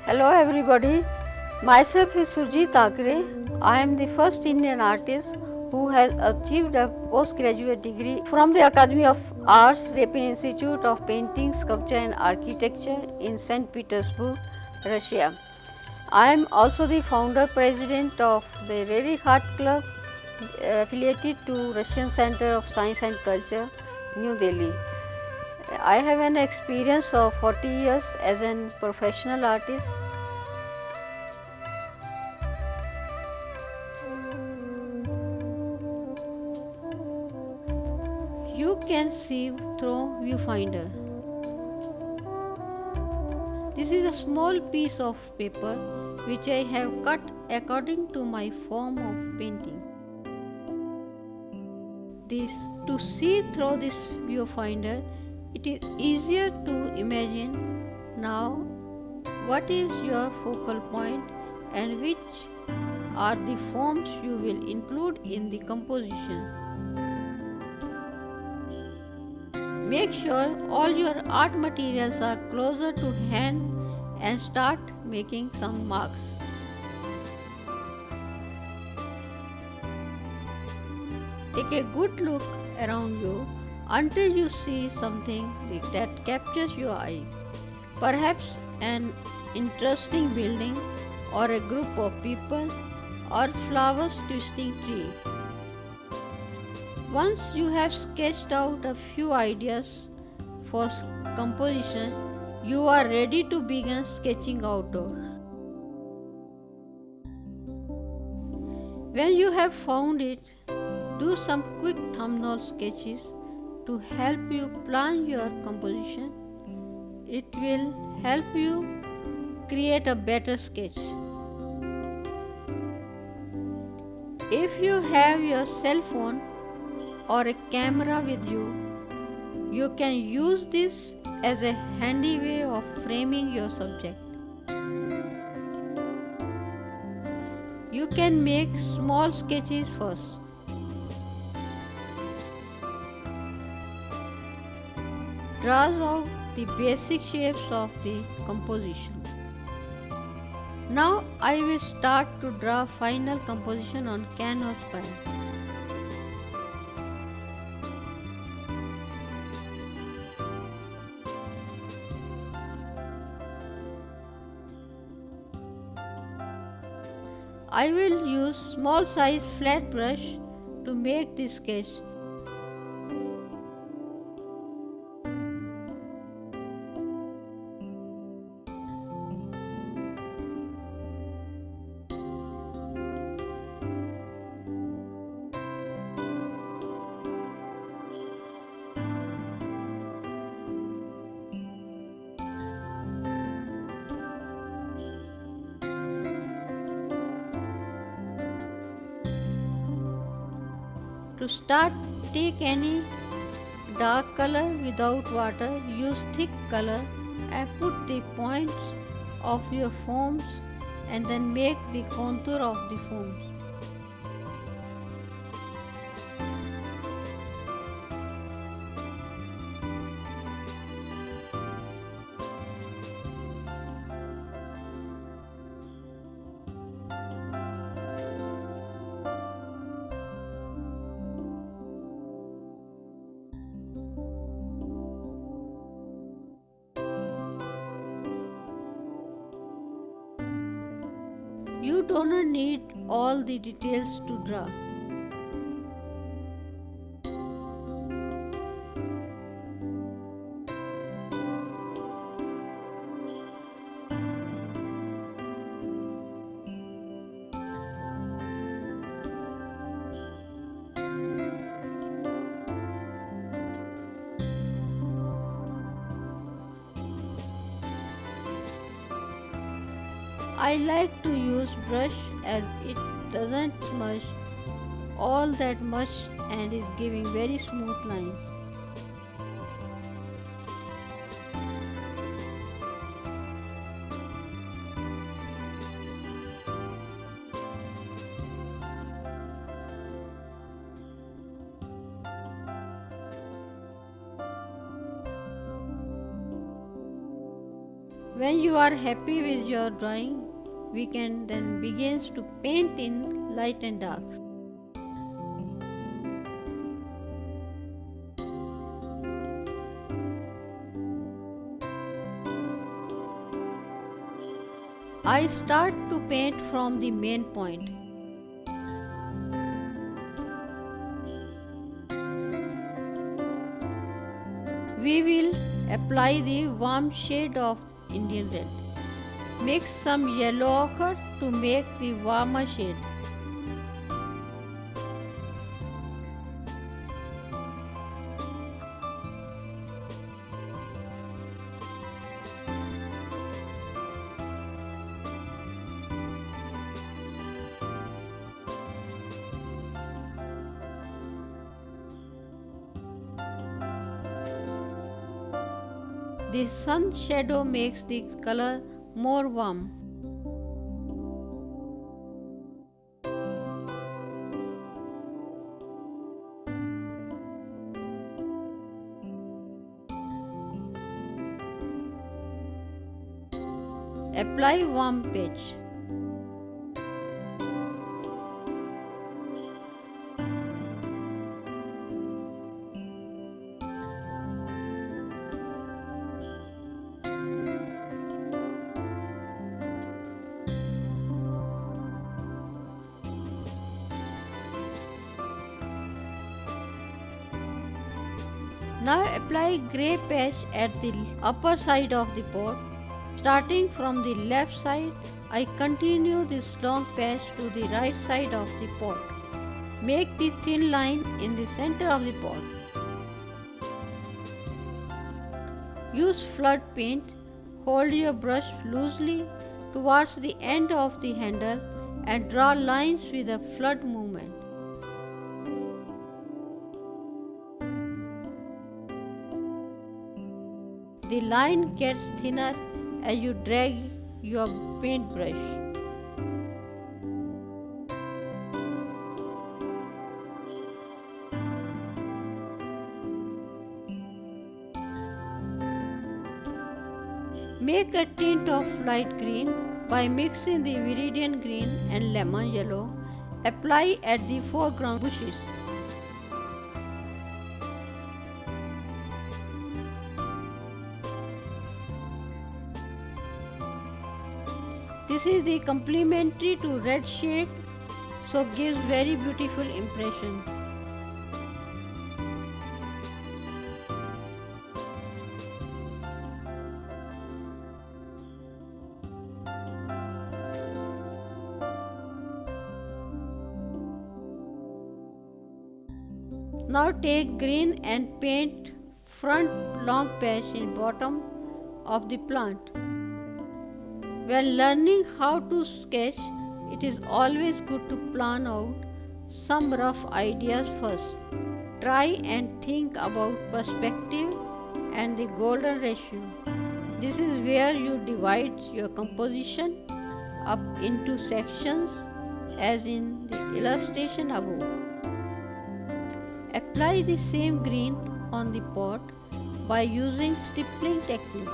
Hello everybody, myself is Surjit Thakre. I am the first Indian artist who has achieved a postgraduate degree from the Academy of Arts, Repin Institute of Painting, Sculpture and Architecture in St. Petersburg, Russia. I am also the founder president of the Rarely Heart Club affiliated to Russian Center of Science and Culture, New Delhi. I have an experience of 40 years as a professional artist. You can see through viewfinder. This is a small piece of paper which I have cut according to my form of painting. This to see through this viewfinder, it is easier to imagine now what is your focal point and which are the forms you will include in the composition. Make sure all your art materials are closer to hand and start making some marks. Take a good look around you until you see something that captures your eye. Perhaps an interesting building or a group of people or flowers twisting tree. Once you have sketched out a few ideas for composition, you are ready to begin sketching outdoor. When you have found it, do some quick thumbnail sketches to help you plan your composition. It will help you create a better sketch. If you have your cell phone or a camera with you, you can use this as a handy way of framing your subject. You can make small sketches first. Draws out the basic shapes of the composition. Now I will start to draw final composition on canvas pad. I will use small size flat brush to make this sketch. To start, take any dark color without water, use thick color and put the points of your forms and then make the contour of the forms. You do not need all the details to draw. I like to use brush as it doesn't smudge all that much and is giving very smooth lines. When you are happy with your drawing, we can then begin to paint in light and dark. I start to paint from the main point. We will apply the warm shade of Indian red. Mix some yellow ochre to make the warmer shade. The sun shadow makes the color more warm. Apply warm patch. Now apply grey patch at the upper side of the pot. Starting from the left side, I continue this long patch to the right side of the pot. Make the thin line in the center of the pot. Use flood paint. Hold your brush loosely towards the end of the handle and draw lines with a flood movement. The line gets thinner as you drag your paintbrush. Make a tint of light green by mixing the viridian green and lemon yellow. Apply at the foreground bushes. This is the complementary to red shade, so gives very beautiful impression. Now take green and paint front long patch in bottom of the plant. When learning how to sketch, it is always good to plan out some rough ideas first. Try and think about perspective and the golden ratio. This is where you divide your composition up into sections as in the illustration above. Apply the same green on the pot by using stippling technique.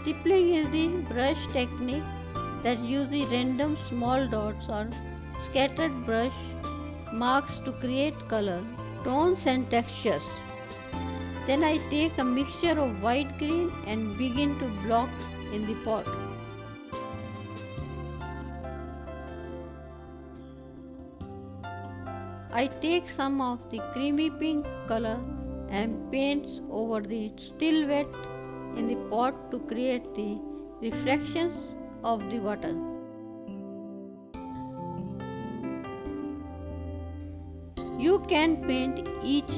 Stippling is the brush technique that uses random small dots or scattered brush marks to create color, tones and textures. Then I take a mixture of white green and begin to block in the pot. I take some of the creamy pink color and paints over the still wet in the pot to create the reflections of the water. You can paint each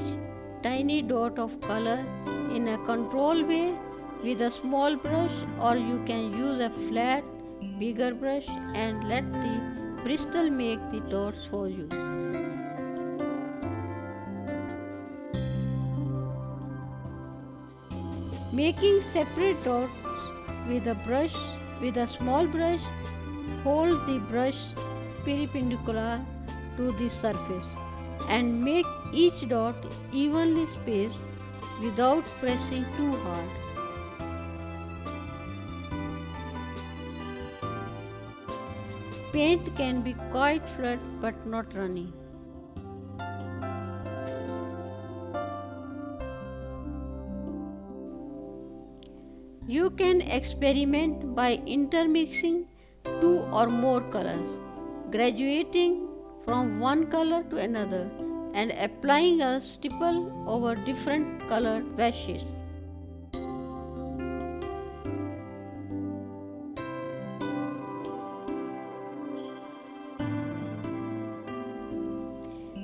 tiny dot of color in a controlled way with a small brush, or you can use a flat, bigger brush and let the Bristol make the dots for you. Making separate dots with a small brush, hold the brush perpendicular to the surface and make each dot evenly spaced without pressing too hard. paint can be quite flat but not runny. You can experiment by intermixing two or more colors, graduating from one color to another and applying a stipple over different colored washes.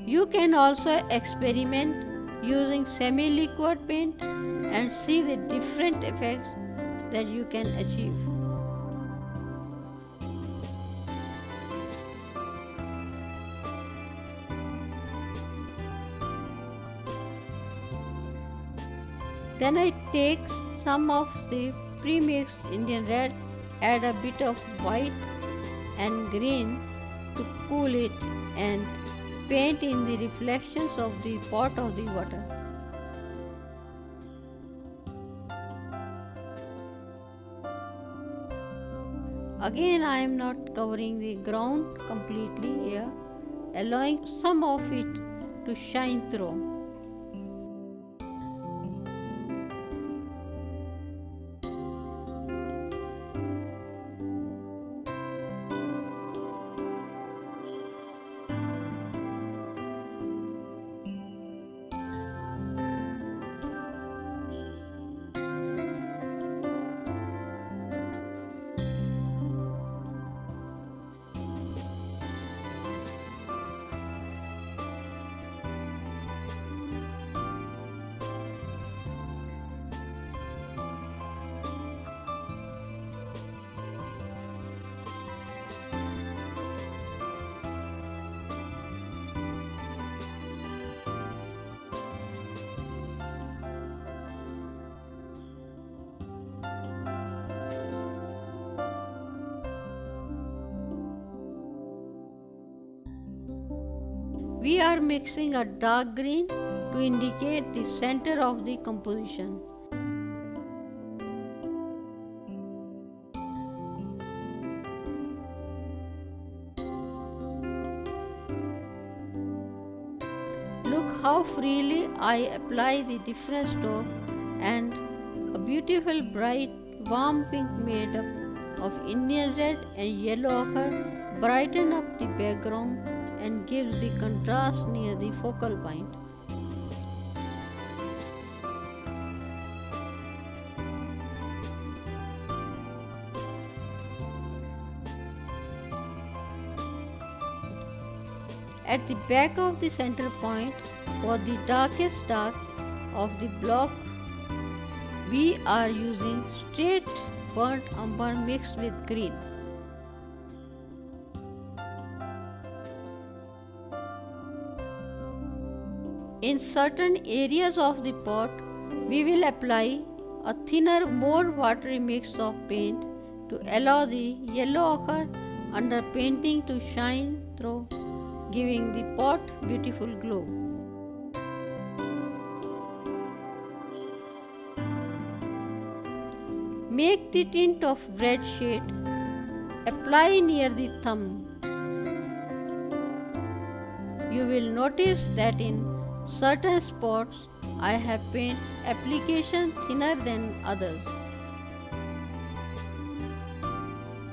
You can also experiment using semi-liquid paint and see the different effects that you can achieve. Then I take some of the pre-mixed Indian red, add a bit of white and green to cool it and paint in the reflections of the pot of the water. Again, I am not covering the ground completely here, allowing some of it to shine through. We are mixing a dark green to indicate the center of the composition. Look how freely I apply the different stroke, and a beautiful bright warm pink made up of Indian red and yellow ochre brighten up the background and gives the contrast near the focal point. At the back of the center point, for the darkest dark of the block, we are using straight burnt umber mixed with green. In certain areas of the pot, we will apply a thinner, more watery mix of paint to allow the yellow ochre under painting to shine through, giving the pot beautiful glow. Make the tint of red shade, apply near the thumb. You will notice that in certain spots I have paint application thinner than others.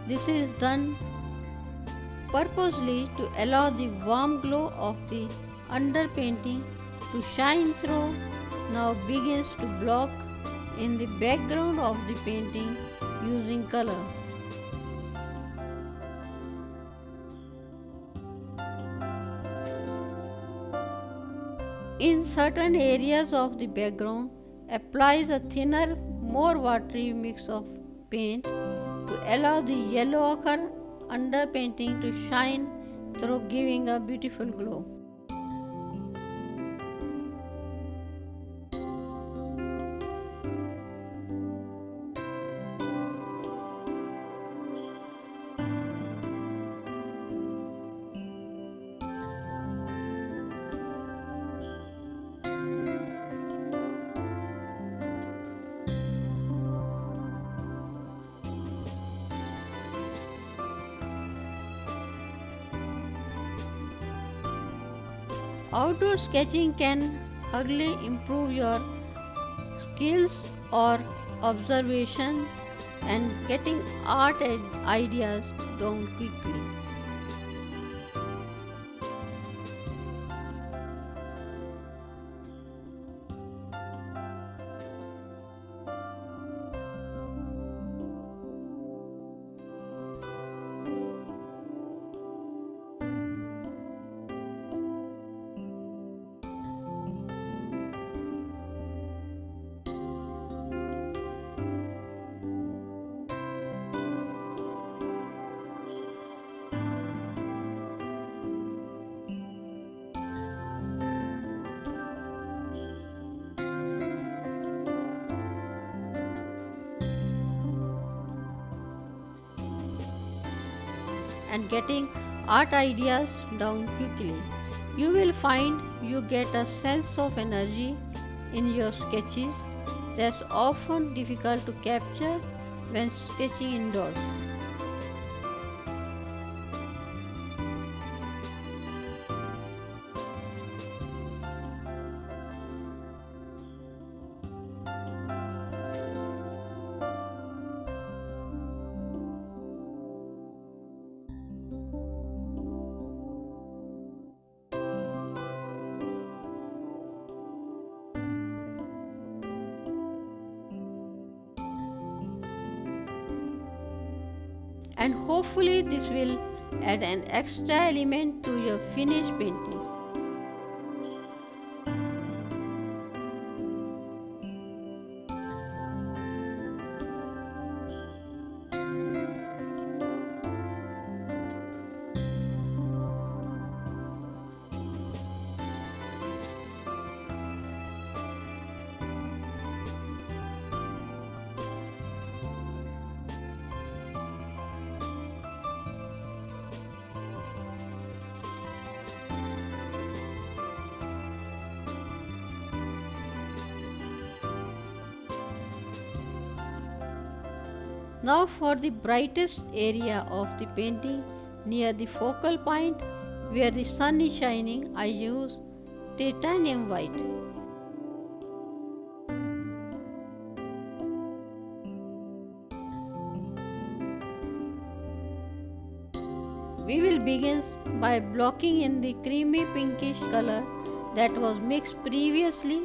This is done purposely to allow the warm glow of the underpainting to shine through. Now begins to block in the background of the painting using color. In certain areas of the background, applies a thinner, more watery mix of paint to allow the yellow ochre underpainting to shine through, giving a beautiful glow. Outdoor sketching can hugely improve your skills or observation and getting art and ideas down quickly. And getting art ideas down quickly. You will find you get a sense of energy in your sketches that's often difficult to capture when sketching indoors. And hopefully, this will add an extra element to your finished painting. Now for the brightest area of the painting near the focal point where the sun is shining, I use titanium white. We will begin by blocking in the creamy pinkish color that was mixed previously.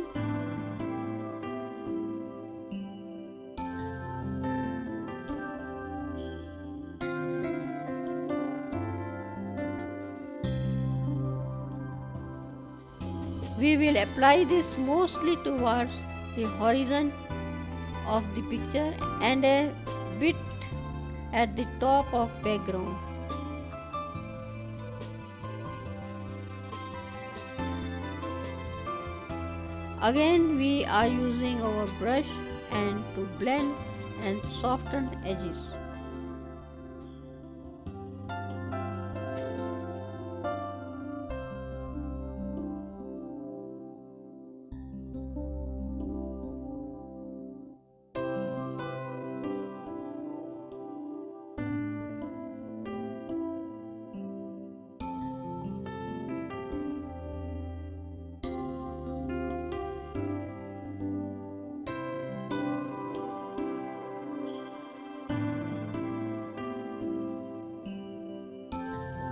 We will apply this mostly towards the horizon of the picture and a bit at the top of background. Again we are using our brush and to blend and soften edges.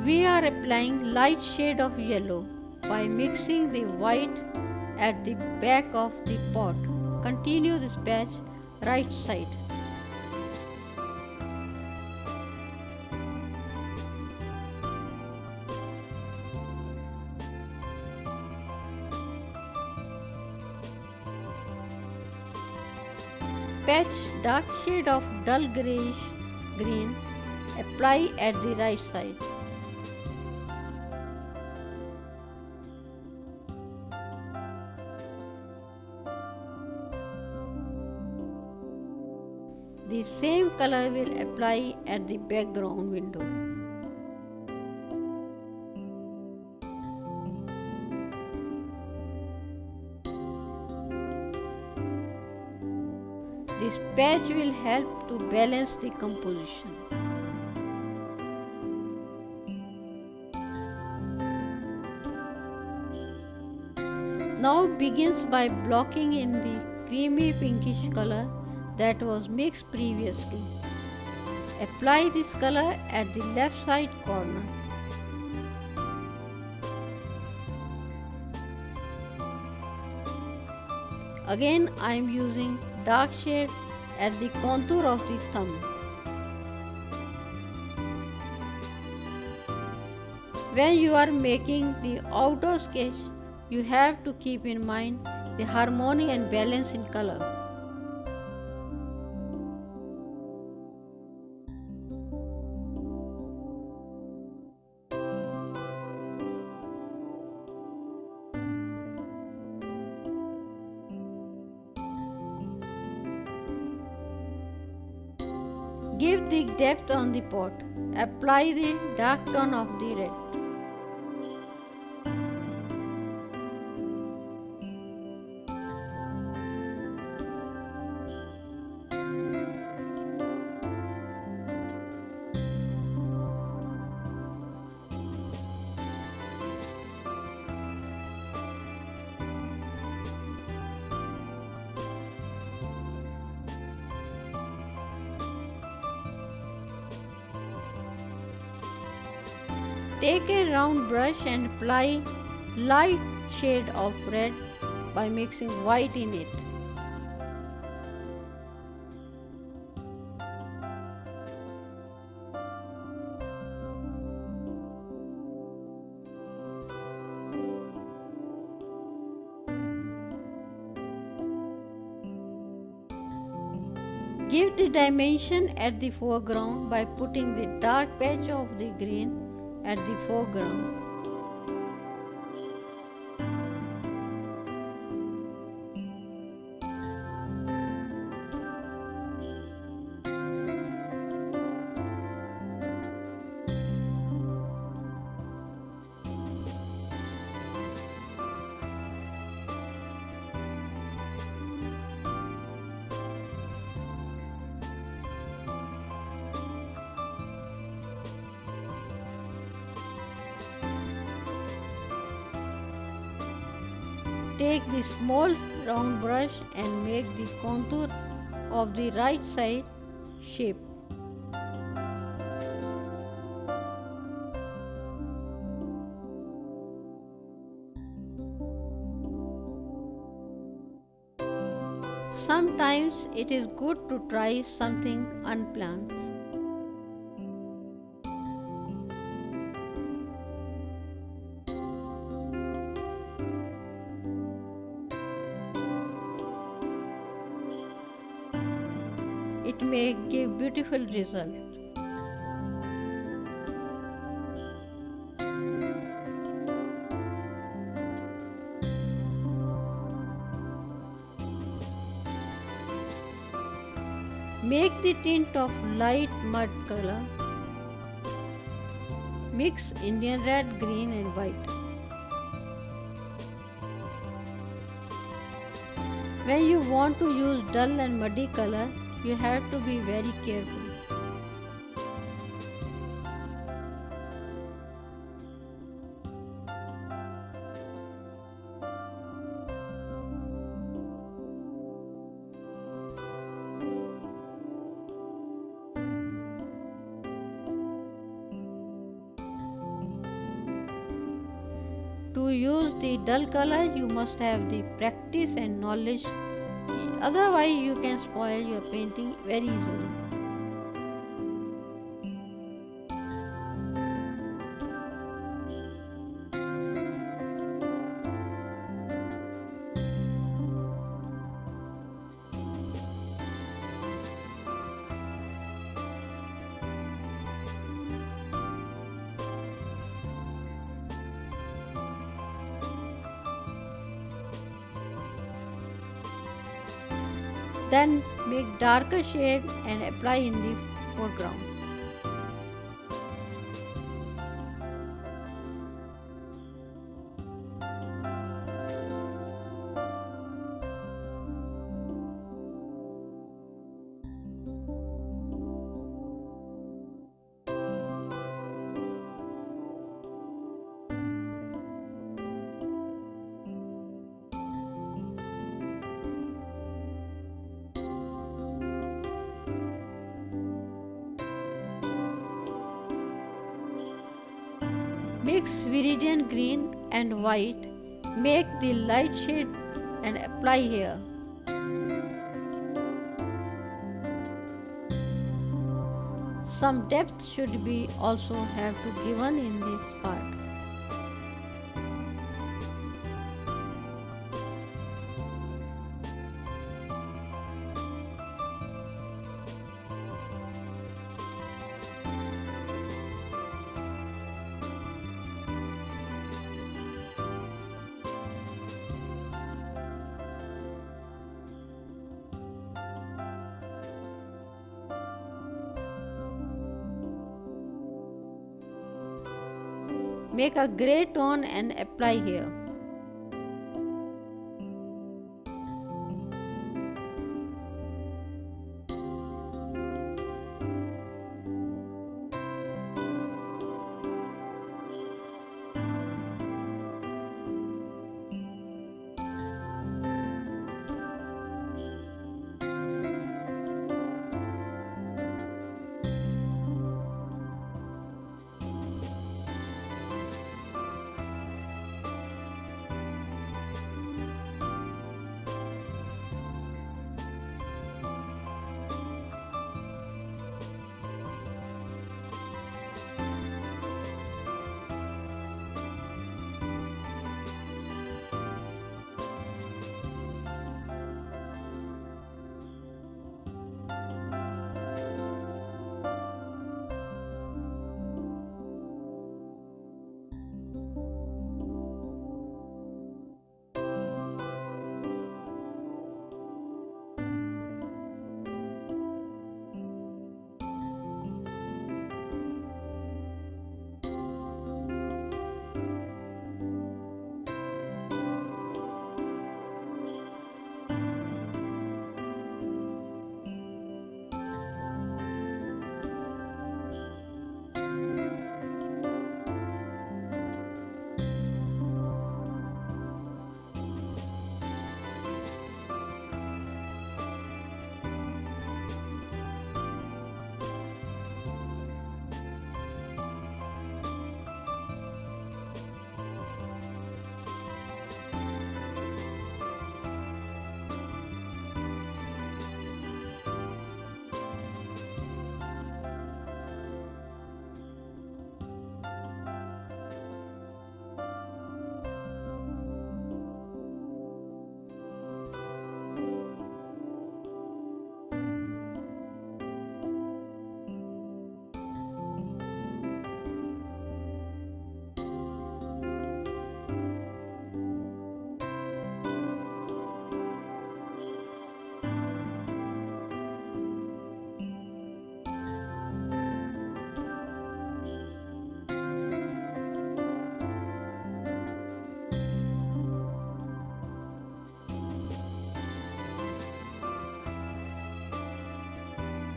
We are applying light shade of yellow by mixing the white at the back of the pot. Continue this batch right side. Patch dark shade of dull grayish green. Apply at the right side. The same color will apply at the background window. This patch will help to balance the composition. background begins by blocking in the creamy pinkish color that was mixed previously. Apply this color at the left side corner. Again I am using dark shade at the contour of the thumb. When you are making the outdoor sketch, you have to keep in mind the harmony and balance in color. Give the depth on the pot. Apply the dark tone of the red. Take a round brush and apply light shade of red by mixing white in it. Give the dimension at the foreground by putting the dark patch of the green at the foreground. Take the small round brush and make the contour of the right side shape. Sometimes it is good to try something unplanned. It may give beautiful results. Make the tint of light mud color. Mix Indian red, green and white. When you want to use dull and muddy color, you have to be very careful. To use the dull color, you must have the practice and knowledge. Otherwise, you can spoil your painting very easily. Then make darker shade and apply in the foreground. Mix viridian green and white, make the light shade and apply here. Some depth should be also have to given in this part. Make a grey tone and apply here.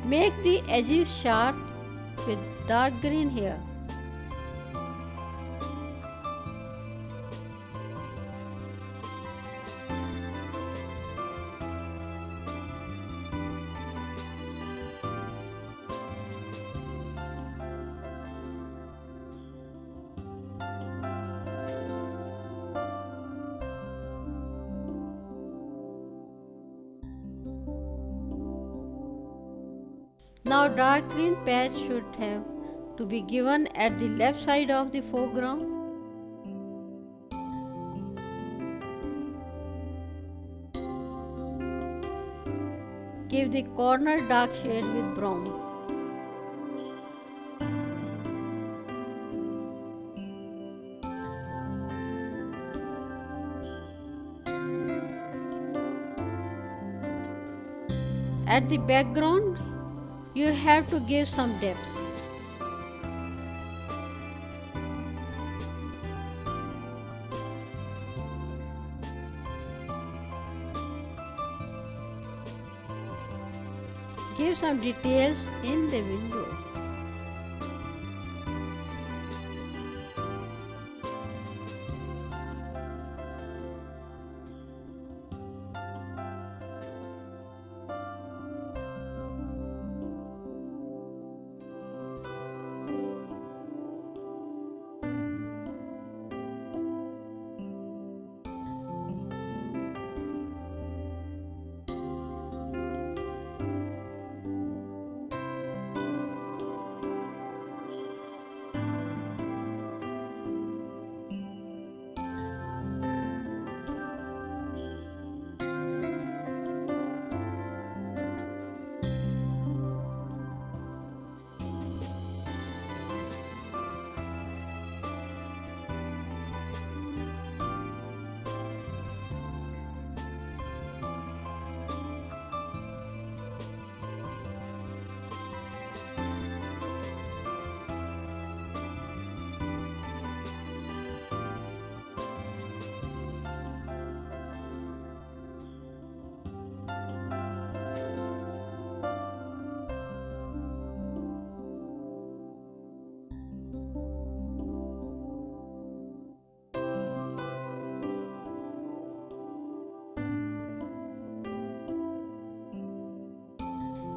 Make the edges sharp with dark green here. Now dark green patch should have to be given at the left side of the foreground. Give the corner dark shade with brown. At the background, you have to give some depth. Give some details in the window.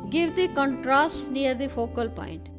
Give the contrast near the focal point.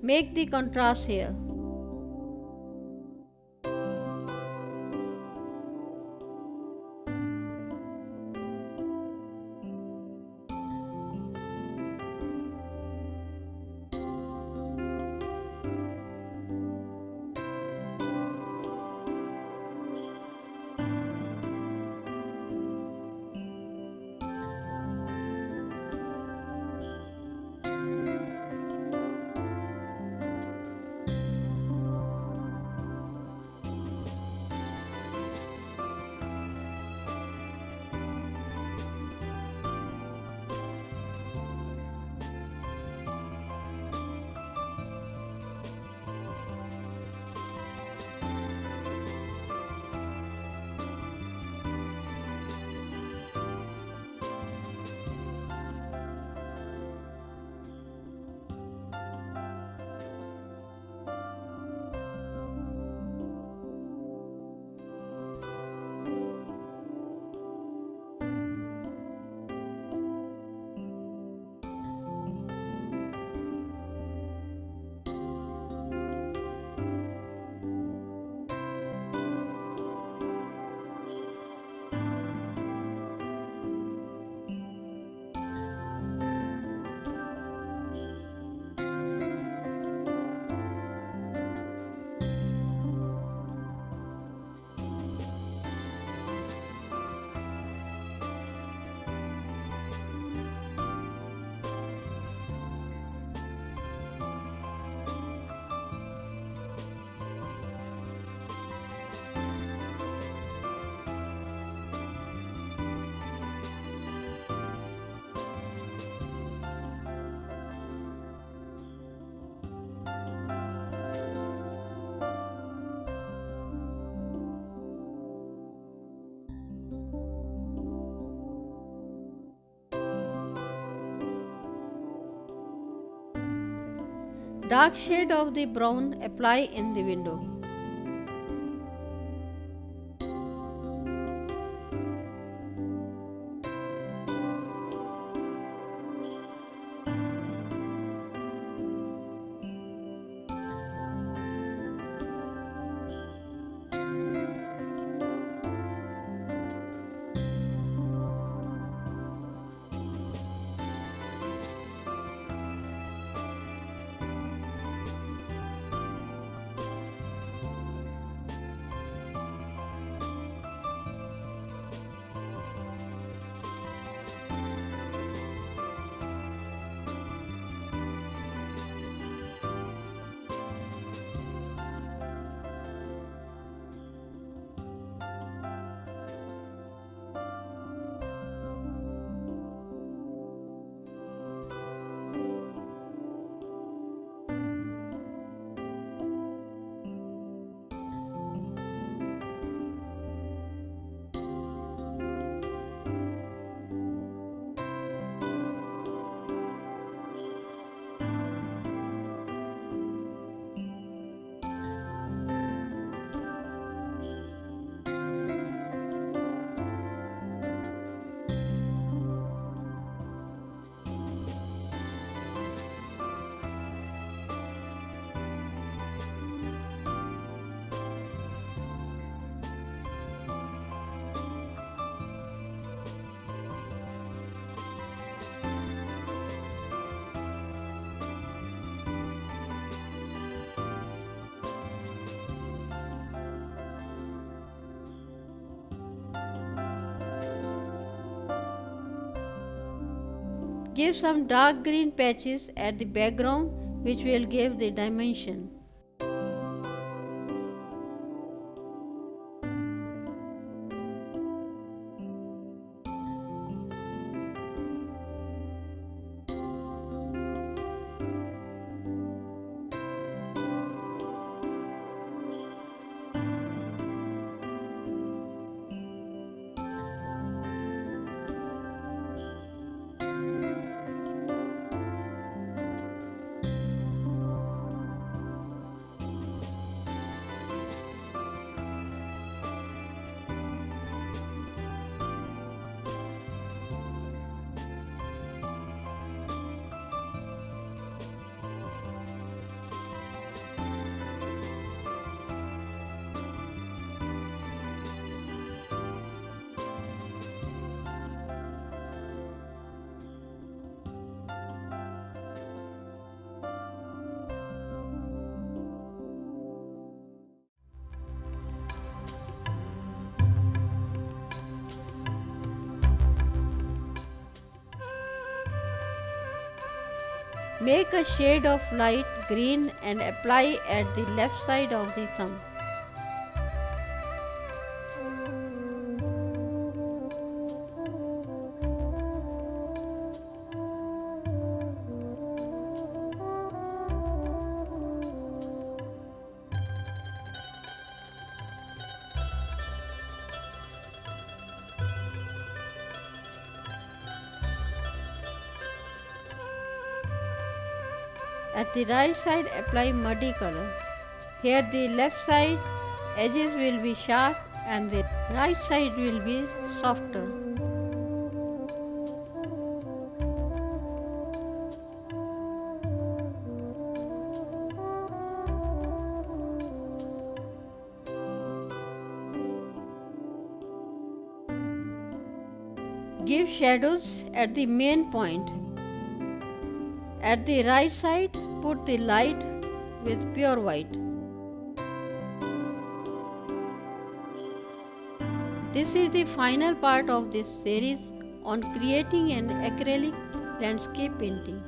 Make the contrast here. Dark shade of the brown apply in the window. Give some dark green patches at the background which will give the dimension. Make a shade of light green and apply at the left side of the thumb. At the right side, apply muddy color. Here the left side edges will be sharp and the right side will be softer. Give shadows at the main point. At the right side, put the light with pure white. This is the final part of this series on creating an acrylic landscape painting.